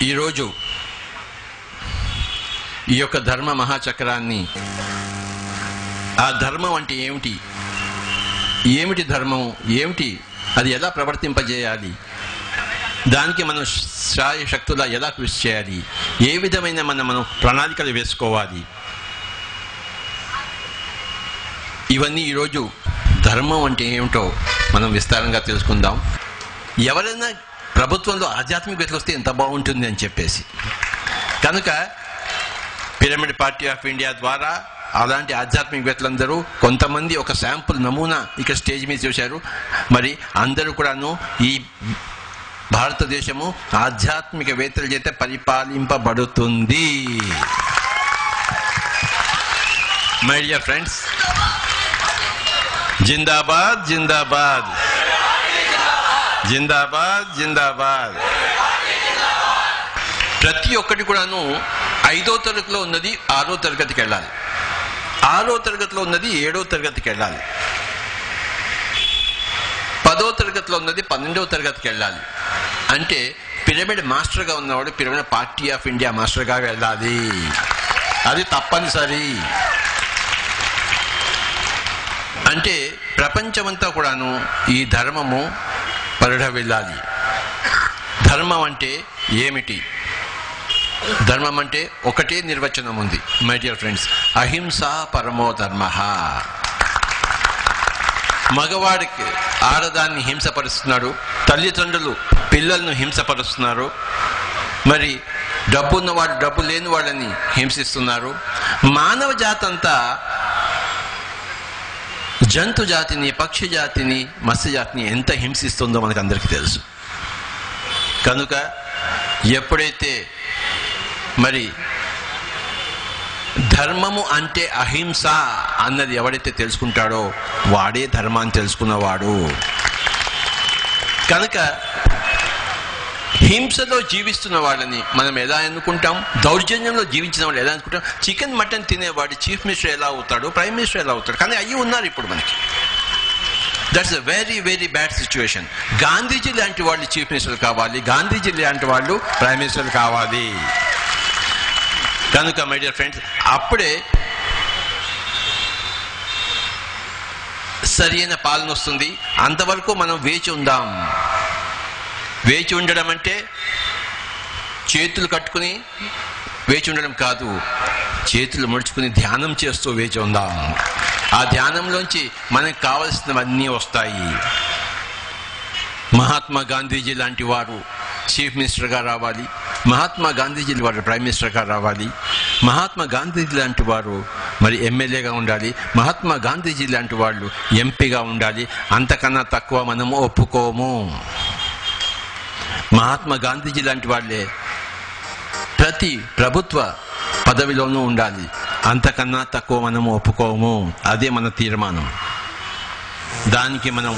ఈరోజు ఈ యొక్క ధర్మ మహాచక్రాన్ని, ఆ ధర్మం అంటే ఏమిటి, ఏమిటి ధర్మం, ఏమిటి అది ఎలా ప్రవర్తింపజేయాలి, దానికి మనం శాయశక్తులా ఎలా కృషి చేయాలి, ఏ విధమైన మనం ప్రణాళికలు వేసుకోవాలి, ఇవన్నీ ఈరోజు ధర్మం అంటే ఏమిటో మనం విస్తారంగా తెలుసుకుందాం. ఎవరైనా ప్రభుత్వంలో ఆధ్యాత్మికవేత్తలు వస్తే ఎంత బాగుంటుంది అని చెప్పేసి, కనుక పిరమిడ్ పార్టీ ఆఫ్ ఇండియా ద్వారా అలాంటి ఆధ్యాత్మికవేత్తలందరూ కొంతమంది ఒక శాంపుల్ నమూనా ఇక్కడ స్టేజ్ మీద చూశారు. మరి అందరూ కూడాను ఈ భారతదేశము ఆధ్యాత్మికవేత్తల చేత పరిపాలింపబడుతుంది. మై డియర్ ఫ్రెండ్స్, జిందాబాద్ జిందాబాద్ జిందాబాద్ జిందాబాద్. ప్రతి ఒక్కటి కూడాను 5వ తరగతిలో ఉన్నది 6వ తరగతికి వెళ్ళాలి, 6వ తరగతిలో ఉన్నది 7వ తరగతికి వెళ్ళాలి, 10వ తరగతిలో ఉన్నది 12వ తరగతికి వెళ్ళాలి. అంటే పిరమిడ్ మాస్టర్గా ఉన్నవాడు పిరమిడ్ పార్టీ ఆఫ్ ఇండియా మాస్టర్గా వెళ్ళాలి, అది తప్పనిసరి. అంటే ప్రపంచమంతా కూడాను ఈ ధర్మము పరిఢవిల్లాలి. ధర్మం అంటే ఏమిటి? ధర్మం అంటే ఒకటే నిర్వచనం ఉంది మై డియర్ ఫ్రెండ్స్, అహింసా పరమో ధర్మ. మగవాడికి ఆడదాన్ని హింసపరుస్తున్నాడు, తల్లిదండ్రులు పిల్లలను హింసపరుస్తున్నారు, మరి డబ్బున్నవాడు డబ్బు లేని వాళ్ళని హింసిస్తున్నారు. మానవ జాతి అంతా జంతు జాతిని, పక్షి జాతిని, మత్స్య జాతిని ఎంత హింసిస్తుందో మనకు అందరికీ తెలుసు. కనుక ఎప్పుడైతే మరి ధర్మము అంటే అహింస అన్నది ఎవడైతే తెలుసుకుంటాడో వాడే ధర్మాన్ని తెలుసుకున్నవాడు. కనుక హింసలో జీవిస్తున్న వాళ్ళని మనం ఎలా అనుకుంటాం, దౌర్జన్యంలో జీవించిన వాళ్ళు ఎలా అనుకుంటాం. చికెన్ మటన్ తినేవాడు చీఫ్ మినిస్టర్ ఎలా అవుతాడు, ప్రైమ్ మినిస్టర్ ఎలా అవుతాడు, కానీ అయ్యి ఉన్నారు ఇప్పుడు మనకి. That's a very very bad situation. Gandhiji లాంటి వాళ్ళు చీఫ్ మినిస్టర్ కావాలి, గాంధీజీ లాంటి వాళ్ళు ప్రైమ్ మినిస్టర్ కావాలి. కనుక మై డియర్ ఫ్రెండ్స్, అప్పుడే సరైన పాలన వస్తుంది. అంతవరకు మనం వేచి ఉందాం. వేచి ఉండడం అంటే చేతులు కట్టుకుని వేచి ఉండడం కాదు, చేతులు ముడుచుకుని ధ్యానం చేస్తూ వేచి ఉందాం. ఆ ధ్యానంలోంచి మనకు కావలసినవన్నీ వస్తాయి. మహాత్మా గాంధీజీ లాంటి వారు చీఫ్ మినిస్టర్గా రావాలి, మహాత్మా గాంధీజీ వారు ప్రైమ్ మినిస్టర్గా రావాలి, మహాత్మా గాంధీజీ లాంటి వారు మరి ఎమ్మెల్యేగా ఉండాలి, మహాత్మా గాంధీజీ లాంటి వాళ్ళు ఎంపీగా ఉండాలి. అంతకన్నా తక్కువ మనము ఒప్పుకోము. మహాత్మా గాంధీజీ లాంటి వాళ్ళే ప్రతి ప్రభుత్వ పదవిలోనూ ఉండాలి, అంతకన్నా తక్కువ మనము ఒప్పుకోము. అదే మన తీర్మానం. దానికి మనం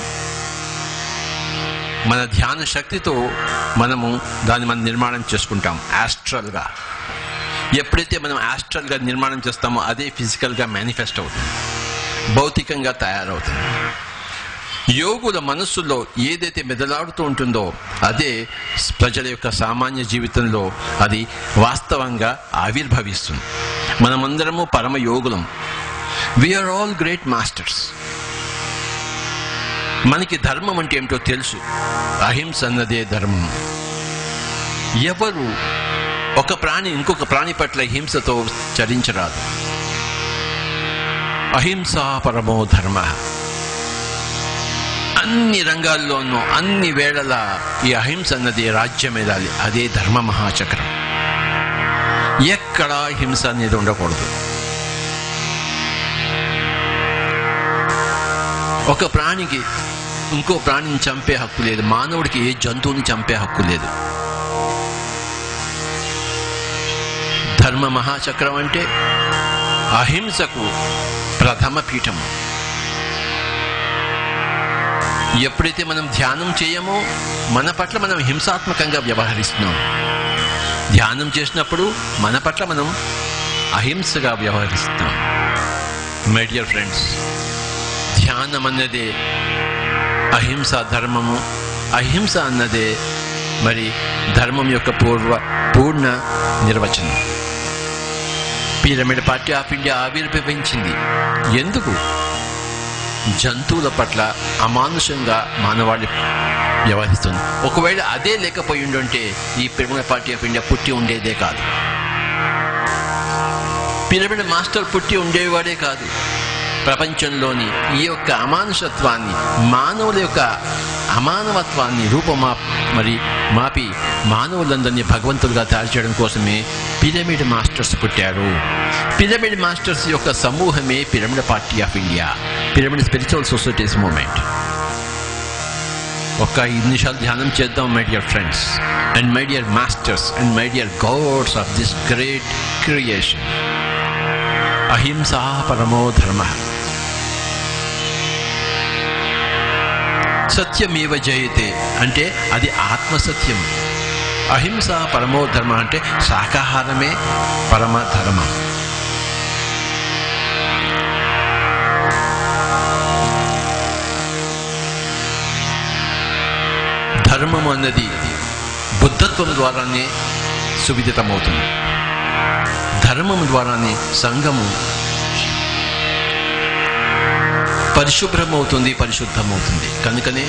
మన ధ్యాన శక్తితో మనము దాన్ని మనం నిర్మాణం చేసుకుంటాం యాస్ట్రల్గా. ఎప్పుడైతే మనం యాస్ట్రల్గా నిర్మాణం చేస్తామో అదే ఫిజికల్గా మేనిఫెస్ట్ అవుతుంది, భౌతికంగా తయారవుతుంది. యోగుల మనస్సులో ఏదైతే మెదలాడుతూ ఉంటుందో అదే ప్రజల యొక్క సామాన్య జీవితంలో అది వాస్తవంగా ఆవిర్భవిస్తుంది. మనమందరము పరమ యోగులం. We are all great masters. మనకి ధర్మం అంటే ఏమిటో తెలుసు. అహింస అన్నదే ధర్మం. ఎవరు ఒక ప్రాణి ఇంకొక ప్రాణి పట్ల హింసతో చరించరాదు. అహింసా పరమో ధర్మ. అన్ని రంగాల్లోనూ అన్ని వేళలా ఈ అహింస అన్నది రాజ్యం ఎదాలి. అదే ధర్మ మహాచక్రం. ఎక్కడా హింస అనేది ఉండకూడదు. ఒక ప్రాణికి ఇంకో ప్రాణిని చంపే హక్కు లేదు, మానవుడికి ఏ జంతువుని చంపే హక్కు లేదు. ధర్మ మహాచక్రం అంటే అహింసకు ప్రథమ పీఠము. ఎప్పుడైతే మనం ధ్యానం చేయమో మన పట్ల మనం హింసాత్మకంగా వ్యవహరిస్తున్నాం. ధ్యానం చేసినప్పుడు మన పట్ల మనం అహింసగా వ్యవహరిస్తున్నాం. మై డియర్ ఫ్రెండ్స్, ధ్యానం అన్నదే అహింసా ధర్మము. అహింస అన్నదే మరి ధర్మం యొక్క పూర్ణ నిర్వచనం. పిరమిడ్ పార్టీ ఆఫ్ ఇండియా ఆవిర్భవించింది ఎందుకు? జంతువుల పట్ల అమానుషంగా మానవాళి వ్యవహరిస్తుంది. ఒకవేళ అదే లేకపోయి ఉండుంటే ఈ పిరమిడ్ పార్టీ ఆఫ్ ఇండియా పుట్టి ఉండేదే కాదు. పిరమిడ్ మాస్టర్ పుట్టి ఉండేవాడే కాదు. ప్రపంచంలోని ఈ యొక్క అమానుషత్వాన్ని, మానవుల యొక్క అమానవత్వాన్ని మాపి మానవులందరినీ భగవంతులుగా తయారు చేయడం కోసమే పిరమిడ్ మాస్టర్స్ పుట్టారు. పిరమిడ్ మాస్టర్స్ యొక్క సమూహమే pyramid party of India, pyramid spiritual societies movement. ఒక 5 నిమిషాలు ధ్యానం చేద్దాం my dear friends and my dear masters and my dear gods of this great creation. అహింసా పరమో ధర్మ. సత్యమేవ జయతే అంటే అది ఆత్మసత్యం. అహింసా పరమో ధర్మ అంటే శాకాహారమే పరమ ధర్మం. ధర్మం అన్నది బుద్ధత్వం ద్వారానే సువిదితమవుతుంది. ధర్మం ద్వారానే సంఘము పరిశుభ్రమవుతుంది, పరిశుద్ధమవుతుంది. కనుకనే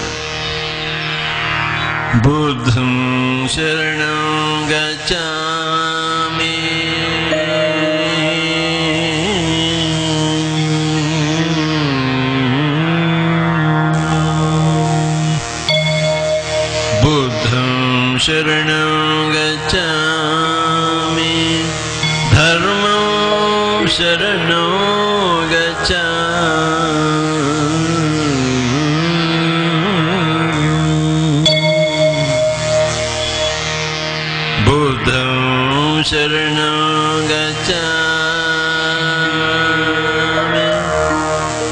బుద్ధం శరణం గచ్ఛామి బుద్ధం శరణం గచ్ఛామి ధర్మం శరణం గచ్ఛామి బుద్ధం శరణం గచ్ఛామి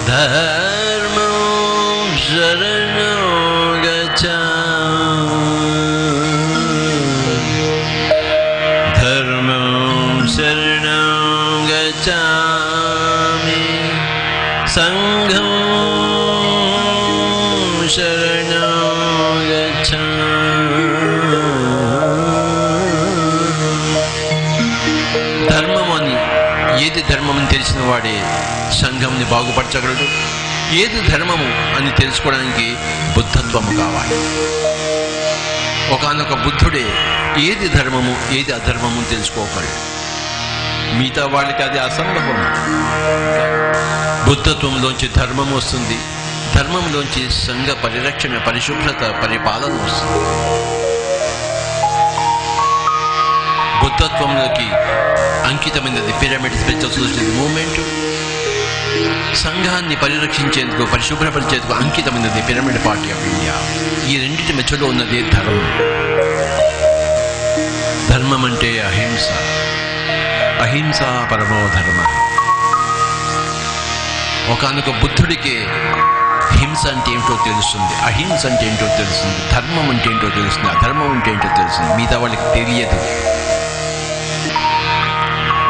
ధర్మం శరణం గచ్ఛామి ధర్మం శరణం గచ్ఛామి సంఘం శరణం గచ్ఛామి. ఏది ధర్మం అని తెలిసిన వాడే సంఘంని బాగుపరచగలడు. ఏది ధర్మము అని తెలుసుకోవడానికి బుద్ధత్వము కావాలి. ఒకానొక బుద్ధుడే ఏది ధర్మము ఏది అధర్మము తెలుసుకోగలడు. మిగతా వాళ్ళకి అది అసంభవం. బుద్ధత్వంలోంచి ధర్మం వస్తుంది, ధర్మంలోంచి సంఘ పరిరక్షణ, పరిశుభ్రత, పరిపాలన వస్తుంది. బుద్ధత్వంలోకి అంకితమైనది పిరమిడ్ స్పిరిచువల్ సొసైటీ మూవ్మెంట్. సంఘాన్ని పరిరక్షించేందుకు, పరిశుభ్రపరిచేందుకు అంకితమైనది పిరమిడ్ పార్టీ ఆఫ్ ఇండియా. ఈ రెండింటి మధ్యలో ఉన్నది ధర్మం. ధర్మం అంటే అహింస. అహింస పరమో ధర్మ. ఒకానొక బుద్ధుడికి హింస అంటే ఏంటో తెలుస్తుంది, అహింస అంటే ఏంటో తెలుస్తుంది, ధర్మం అంటే ఏంటో తెలుస్తుంది, అధర్మం అంటే ఏంటో తెలుస్తుంది. మిగతా వాళ్ళకి తెలియదు.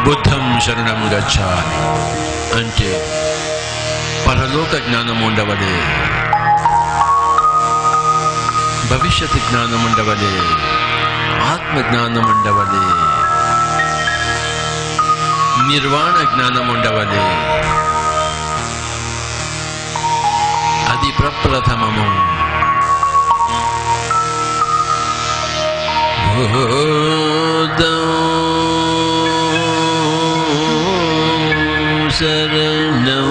బుద్ధం శరణం గచ్ఛామి అంటే పరలోక జ్ఞానం ఉండవలే, భవిష్యత్ జ్ఞానం ఉండవలే, ఆత్మ జ్ఞానం ఉండవలే, నిర్వాణ జ్ఞానం ఉండవలే. అది ప్రప్రథమము. శరణం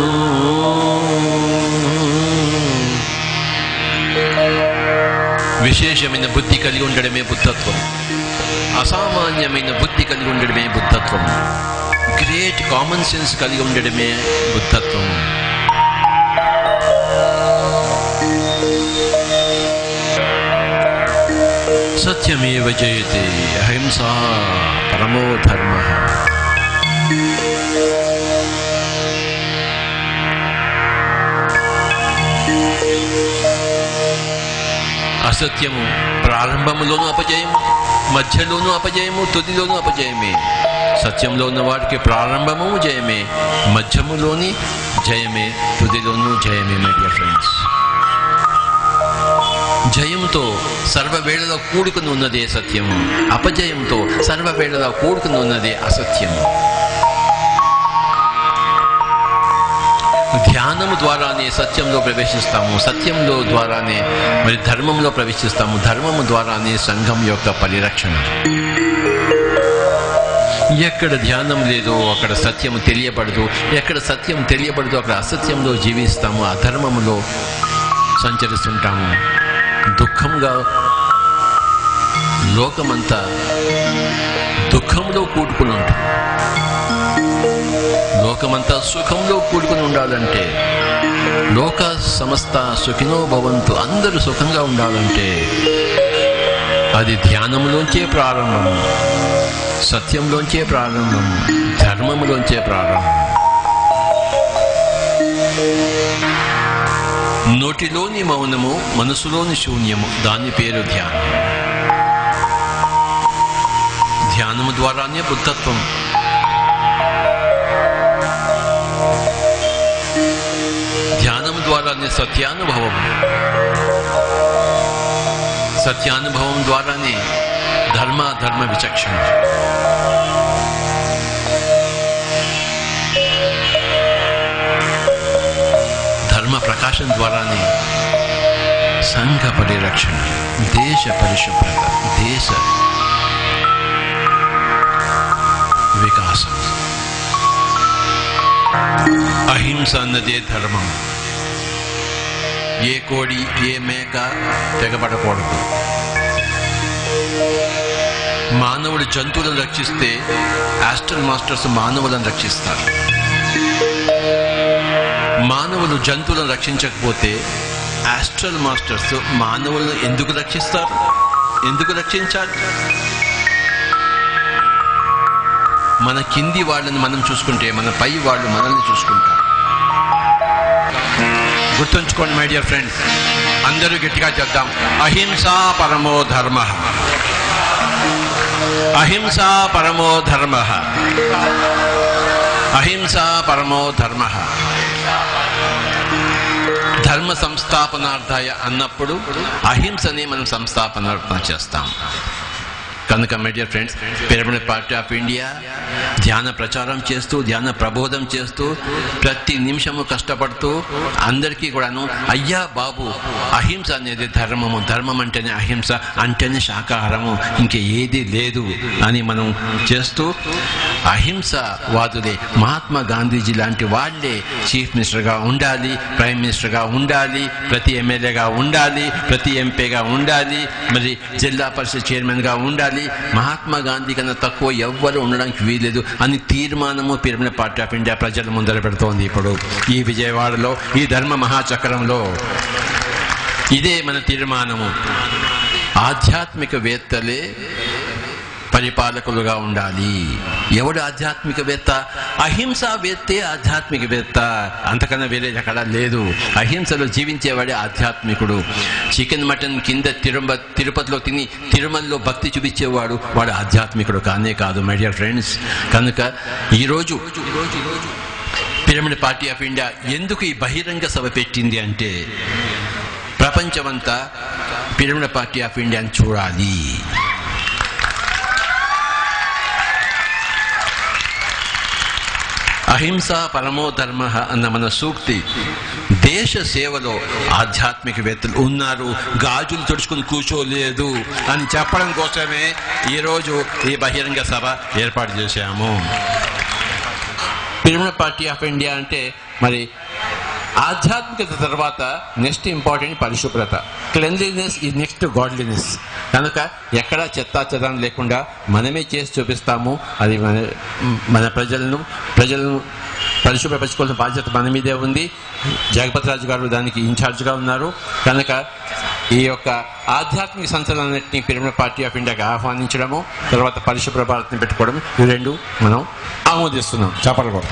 విశేషమైన బుద్ధి కలిగి ఉండడమే బుద్ధత్వం. అసామాన్యమైన బుద్ధి కలిగి ఉండడమే బుద్ధత్వం. గ్రేట్ కామన్ సెన్స్ కలిగి ఉండడమే బుద్ధత్వం. సత్యమేవ జయతే అహింసా పరమో ధర్మ. అసత్యము ప్రారంభములోనూ అపజయము, మధ్యలోనూ అపజయము, తుదిలోనూ అపజయమే. సత్యంలో ఉన్న వాడికి ప్రారంభము జయమే, మధ్యములోని జయమే, తుదిలోనూ జయమే. మై డియర్ ఫ్రెండ్స్, జయంతో సర్వవేళలో కూడుకుని ఉన్నదే సత్యము, అపజయంతో సర్వవేళలో కూడుకుని ఉన్నదే అసత్యము. ధ్యానము ద్వారానే సత్యంలో ప్రవేశిస్తాము, సత్యంలో ద్వారానే మరి ధర్మంలో ప్రవేశిస్తాము, ధర్మము ద్వారానే సంఘం యొక్క పరిరక్షణ. ఎక్కడ ధ్యానం లేదో అక్కడ సత్యము తెలియబడదు, ఎక్కడ సత్యం తెలియబడదు అక్కడ అసత్యంలో జీవిస్తాము, అధర్మములో సంచరిస్తుంటాము. దుఃఖంగా లోకమంతా దుఃఖంలో కూడుకుని ఉంటుంది. లోకమంతా సుఖంలో కూడుకుని ఉండాలంటే, లోక సమస్త సుఖినో భవంతు, అందరూ సుఖంగా ఉండాలంటే అది ధ్యానంలోంచే ప్రారంభము, సత్యంలోంచే ప్రారంభము, ధర్మములోంచే ప్రారంభం. నోటిలోని మౌనము, మనసులోని శూన్యము, దాని పేరు ధ్యానం. ధ్యానము ద్వారానే బుద్ధత్వం. ధ్యానము ద్వారానే సత్యానుభవం, సత్యానుభవం ద్వారానే ధర్మ విచక్షణ. ధర్మ ప్రకాశం ద్వారానే సంఘ పరిరక్షణ, దేశ పరిశుభ్రత, దేశ వికాసం. అహింస అన్నదే ధర్మం. ఏ కోడి ఏ మేక తెగబడకూడదు. మానవుడు జంతువులను రక్షిస్తే ఆస్ట్రల్ మాస్టర్స్ మానవులను రక్షిస్తారు. మానవులు జంతువులను రక్షించకపోతే ఆస్ట్రల్ మాస్టర్స్ మానవులను ఎందుకు రక్షిస్తారు? ఎందుకు రక్షించాలి? మన కింది వాళ్ళని మనం చూసుకుంటే మన పై వాళ్ళు మనల్ని చూసుకుంటారు. గుర్తుంచుకోండి మై డియర్ ఫ్రెండ్స్, అందరూ గట్టిగా చెప్దాం, అహింసా పరమో ధర్మ, అహింసా పరమో ధర్మ, అహింసా పరమో ధర్మ. ధర్మ సంస్థాపనార్థాయ అన్నప్పుడు అహింసని మనం సంస్థాపనార్థం చేస్తాం. కనుక my dear friends, pyramid party of India ధ్యాన ప్రచారం చేస్తూ, ధ్యాన ప్రబోధం చేస్తూ, ప్రతి నిమిషము కష్టపడుతూ అందరికీ కూడాను అయ్యా బాబు అహింస అనేది ధర్మము, ధర్మం అంటేనే అహింస, అంటేనే శాకాహారము, ఇంకే ఏది లేదు అని మనం చేస్తూ అహింస వాదులే మహాత్మా గాంధీజీ లాంటి వాళ్ళే చీఫ్ మినిస్టర్గా ఉండాలి, ప్రైమ్ మినిస్టర్గా ఉండాలి, ప్రతి ఎమ్మెల్యేగా ఉండాలి, ప్రతి ఎంపీగా ఉండాలి, మరి జిల్లా పరిషత్ చైర్మన్గా ఉండాలి. మహాత్మా గాంధీ కన్నా తక్కువ ఎవ్వరు ఉండడానికి వీలేదు అని తీర్మానము పిరమిడ్ పార్టీ ఆఫ్ ఇండియా ప్రజల ముందర పెడుతోంది. ఇప్పుడు ఈ విజయవాడలో ఈ ధర్మ మహాచక్రంలో ఇదే మన తీర్మానము. ఆధ్యాత్మికవేత్తలే పరిపాలకులుగా ఉండాలి. ఎవడు ఆధ్యాత్మికవేత్త? అహింసావేత్తే ఆధ్యాత్మికవేత్త, అంతకన్నా వేరే ఎక్కడా లేదు. అహింసలో జీవించేవాడే ఆధ్యాత్మికుడు. చికెన్ మటన్ కింద తిరుపతిలో తిని తిరుమలలో భక్తి చూపించేవాడు వాడు ఆధ్యాత్మికుడు కానే కాదు మై డియర్ ఫ్రెండ్స్. కనుక ఈరోజు పిరమిడ్ పార్టీ ఆఫ్ ఇండియా ఎందుకు ఈ బహిరంగ సభ పెట్టింది అంటే ప్రపంచమంతా పిరమిడ్ పార్టీ ఆఫ్ ఇండియాని చూడాలి. అహింస పరమో ధర్మ అన్న మన సూక్తి దేశ సేవలో ఆధ్యాత్మికవేత్తలు ఉన్నారు, గాజులు తుడుచుకుని కూర్చోలేదు అని చెప్పడం కోసమే ఈరోజు ఈ బహిరంగ సభ ఏర్పాటు చేశాము. పిరమిడ్ పార్టీ ఆఫ్ ఇండియా అంటే మరి ఆధ్యాత్మికత తర్వాత నెక్స్ట్ ఇంపార్టెంట్ పరిశుభ్రత. Cleanliness is next godliness. కనుక ఎక్కడా చెత్తాచెదారం లేకుండా మనమే చేసి చూపిస్తాము. అది మన ప్రజలను పరిశుభ్రపరచుకోవాల్సిన బాధ్యత మన మీదే ఉంది. జగపతి రాజు గారు దానికి ఇన్ఛార్జ్గా ఉన్నారు. కనుక ఈ యొక్క ఆధ్యాత్మిక సంస్థలన్నింటినీ పిరమిడ్ పార్టీ ఆఫ్ ఇండియాకి ఆహ్వానించడము, తర్వాత పరిశుభ్ర భారత్ని పెట్టుకోవడం, ఈ రెండు మనం ఆమోదిస్తున్నాం. చెప్పలు కూడా